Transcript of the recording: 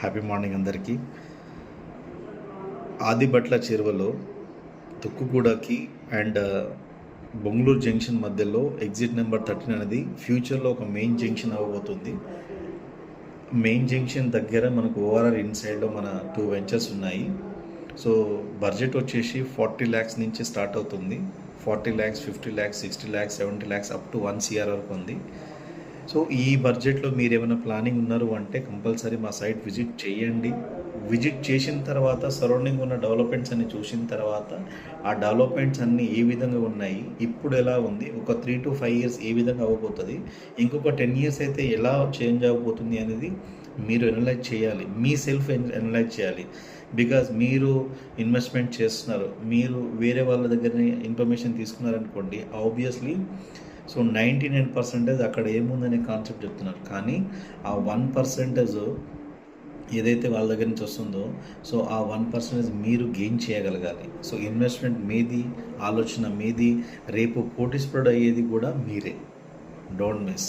Happy morning అందరికీ. ఆదిబట్ల చెరువులో తుక్కుగూడకి and Bengaluru junction మధ్యలో ఎగ్జిట్ నెంబర్ 13 అనేది ఫ్యూచర్లో ఒక మెయిన్ జంక్షన్ అవ్వబోతుంది. మెయిన్ జంక్షన్ దగ్గర మనకు ఓఆర్ఆర్ ఇన్సైడ్లో మన 2 వెంచర్స్ ఉన్నాయి. సో బడ్జెట్ వచ్చేసి 40 lakhs నుంచి స్టార్ట్ అవుతుంది. 40 lakhs, 50 lakhs, 60 lakhs, 70 lakhs up to 1 crore వరకు ఉంది. సో ఈ బడ్జెట్లో మీరు ఏమైనా ప్లానింగ్ ఉన్నారు అంటే కంపల్సరీ మా సైట్ విజిట్ చేయండి. విజిట్ చేసిన తర్వాత సరౌండింగ్ ఉన్న డెవలప్మెంట్స్ అన్ని చూసిన తర్వాత ఆ డెవలప్మెంట్స్ అన్నీ ఏ విధంగా ఉన్నాయి, ఇప్పుడు ఎలా ఉంది, ఒక 3 to 5 years ఏ విధంగా అవ్వబోతుంది, ఇంకొక 10 years అయితే ఎలా చేంజ్ అవ్వబోతుంది అనేది మీరు అనలైజ్ చేయాలి. మీ సెల్ఫ్ అనలైజ్ చేయాలి. బికాజ్ మీరు ఇన్వెస్ట్మెంట్ చేస్తున్నారు, మీరు వేరే వాళ్ళ దగ్గర ఇన్ఫర్మేషన్ తీసుకున్నారనుకోండి, ఆబ్వియస్లీ సో 99% అక్కడ ఏముందనే కాన్సెప్ట్ చెప్తున్నారు. కానీ ఆ 1% ఏదైతే వాళ్ళ దగ్గర నుంచి వస్తుందో సో ఆ 1% మీరు గెయిన్ చేయగలగాలి. సో ఇన్వెస్ట్మెంట్ మీది, ఆలోచన మీది, రేపు కోటీశ్వరుడు అయ్యేది కూడా మీరే. Don't miss.